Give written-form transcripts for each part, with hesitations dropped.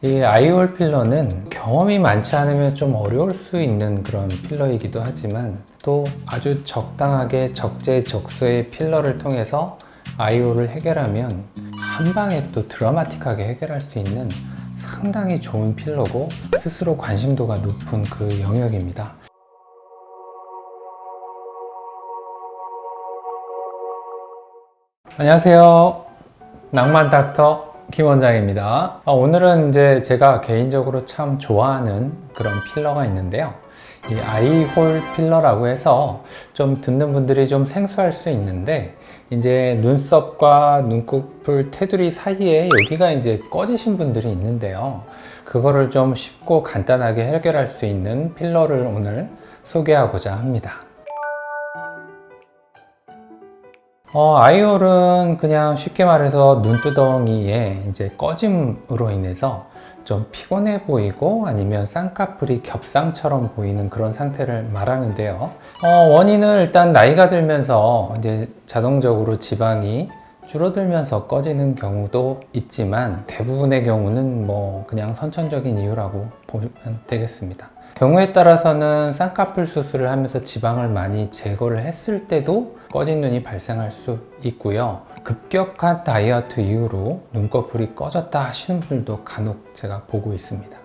이 아이홀 필러는 경험이 많지 않으면 좀 어려울 수 있는 그런 필러이기도 하지만 또 아주 적당하게 적재적소의 필러를 통해서 아이홀을 해결하면 한 방에 또 드라마틱하게 해결할 수 있는 상당히 좋은 필러고 스스로 관심도가 높은 그 영역입니다. 안녕하세요. 낭만 닥터 김 원장입니다. 오늘은 이제 제가 개인적으로 참 좋아하는 그런 필러가 있는데요. 이 아이홀 필러라고 해서 좀 듣는 분들이 좀 생소할 수 있는데, 이제 눈썹과 눈꺼풀 테두리 사이에 여기가 이제 꺼지신 분들이 있는데요. 그거를 좀 쉽고 간단하게 해결할 수 있는 필러를 오늘 소개하고자 합니다. 아이홀은 그냥 쉽게 말해서 눈두덩이에 이제 꺼짐으로 인해서 좀 피곤해 보이고 아니면 쌍꺼풀이 겹상처럼 보이는 그런 상태를 말하는데요. 원인은 일단 나이가 들면서 이제 자동적으로 지방이 줄어들면서 꺼지는 경우도 있지만 대부분의 경우는 뭐 그냥 선천적인 이유라고 보면 되겠습니다. 경우에 따라서는 쌍꺼풀 수술을 하면서 지방을 많이 제거를 했을 때도 꺼진 눈이 발생할 수 있고요. 급격한 다이어트 이후로 눈꺼풀이 꺼졌다 하시는 분들도 간혹 제가 보고 있습니다.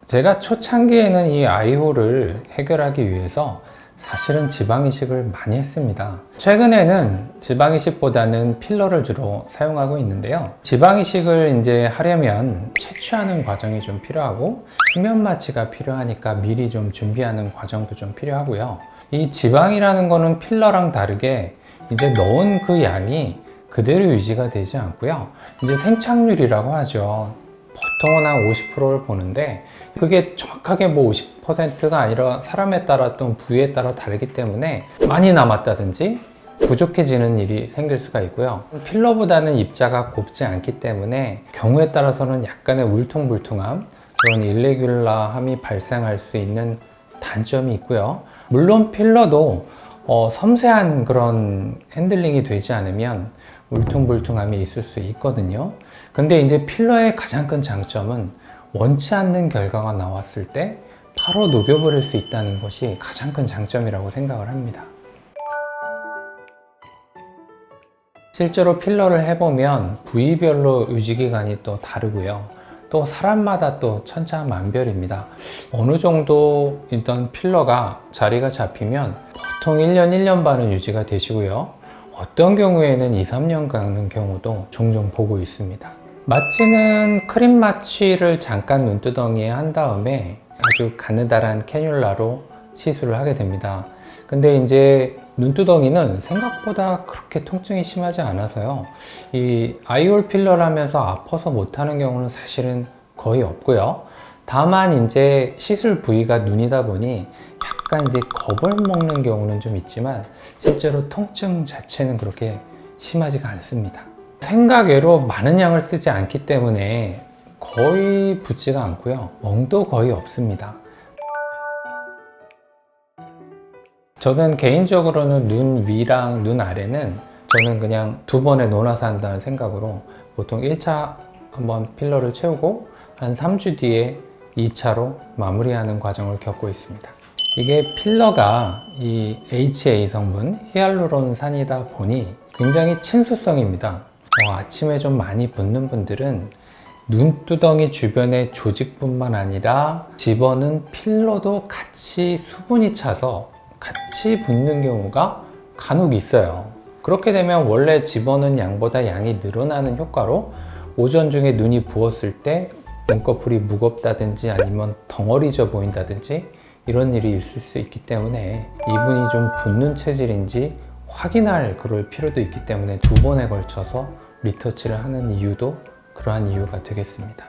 제가 초창기에는 이 아이홀을 해결하기 위해서 사실은 지방이식을 많이 했습니다. 최근에는 지방이식보다는 필러를 주로 사용하고 있는데요. 지방이식을 이제 하려면 채취하는 과정이 좀 필요하고 수면 마취가 필요하니까 미리 좀 준비하는 과정도 좀 필요하고요. 이 지방이라는 거는 필러랑 다르게 이제 넣은 그 양이 그대로 유지가 되지 않고요. 이제 생착률이라고 하죠. 보통은 한 50%를 보는데 그게 정확하게 뭐 50%가 아니라 사람에 따라 또 부위에 따라 다르기 때문에 많이 남았다든지 부족해지는 일이 생길 수가 있고요. 필러보다는 입자가 곱지 않기 때문에 경우에 따라서는 약간의 울퉁불퉁함, 그런 일레귤라함이 발생할 수 있는 단점이 있고요. 물론 필러도 섬세한 그런 핸들링이 되지 않으면 울퉁불퉁함이 있을 수 있거든요. 근데 이제 필러의 가장 큰 장점은 원치 않는 결과가 나왔을 때 바로 녹여버릴 수 있다는 것이 가장 큰 장점이라고 생각을 합니다. 실제로 필러를 해보면 부위별로 유지기간이 또 다르고요. 또 사람마다 또 천차만별입니다. 어느 정도 있던 필러가 자리가 잡히면 보통 1년, 1년 반은 유지가 되시고요. 어떤 경우에는 2, 3년 가는 경우도 종종 보고 있습니다. 마취는 크림 마취를 잠깐 눈두덩이에 한 다음에 아주 가느다란 캐뉼라로 시술을 하게 됩니다. 근데 이제 눈두덩이는 생각보다 그렇게 통증이 심하지 않아서요. 이 아이홀 필러를 하면서 아파서 못하는 경우는 사실은 거의 없고요. 다만 이제 시술 부위가 눈이다 보니 약간 이제 겁을 먹는 경우는 좀 있지만 실제로 통증 자체는 그렇게 심하지가 않습니다. 생각외로 많은 양을 쓰지 않기 때문에 거의 붓지가 않고요. 멍도 거의 없습니다. 저는 개인적으로는 눈 위랑 눈 아래는 저는 그냥 두 번에 논아서 한다는 생각으로 보통 1차 한번 필러를 채우고 한 3주 뒤에 2차로 마무리하는 과정을 겪고 있습니다. 이게 필러가 이 HA 성분 히알루론산이다 보니 굉장히 친수성입니다. 아침에 좀 많이 붓는 분들은 눈두덩이 주변의 조직뿐만 아니라 집어넣은 필러도 같이 수분이 차서 같이 붓는 경우가 간혹 있어요. 그렇게 되면 원래 집어넣은 양보다 양이 늘어나는 효과로 오전 중에 눈이 부었을 때 눈꺼풀이 무겁다든지 아니면 덩어리져 보인다든지 이런 일이 있을 수 있기 때문에 이분이 좀 붓는 체질인지 확인할 그럴 필요도 있기 때문에 두 번에 걸쳐서 리터치를 하는 이유도 그러한 이유가 되겠습니다.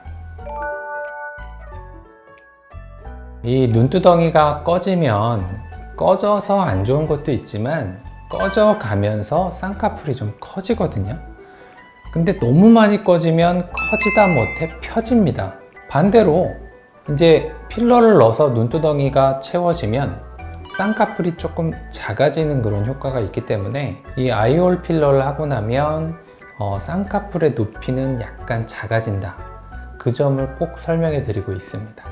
이 눈두덩이가 꺼져서 안 좋은 것도 있지만 꺼져가면서 쌍꺼풀이 좀 커지거든요. 근데 너무 많이 꺼지면 커지다 못해 펴집니다. 반대로 이제 필러를 넣어서 눈두덩이가 채워지면 쌍꺼풀이 조금 작아지는 그런 효과가 있기 때문에 이 아이홀 필러를 하고 나면 쌍꺼풀의 높이는 약간 작아진다. 그 점을 꼭 설명해 드리고 있습니다.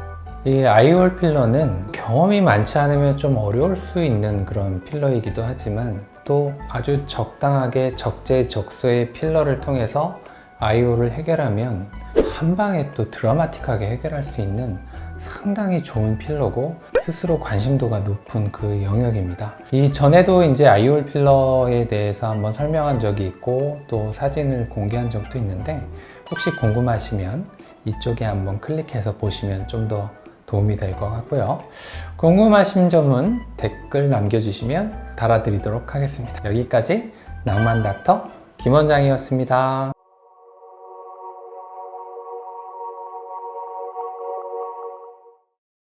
이 아이홀 필러는 경험이 많지 않으면 좀 어려울 수 있는 그런 필러이기도 하지만 또 아주 적당하게 적재적소의 필러를 통해서 아이홀을 해결하면 한 방에 또 드라마틱하게 해결할 수 있는 상당히 좋은 필러고 스스로 관심도가 높은 그 영역입니다. 이 전에도 이제 아이홀 필러에 대해서 한번 설명한 적이 있고 또 사진을 공개한 적도 있는데 혹시 궁금하시면 이쪽에 한번 클릭해서 보시면 좀 더 도움이 될 것 같고요. 궁금하신 점은 댓글 남겨주시면 달아드리도록 하겠습니다. 여기까지 낭만닥터 김원장이었습니다.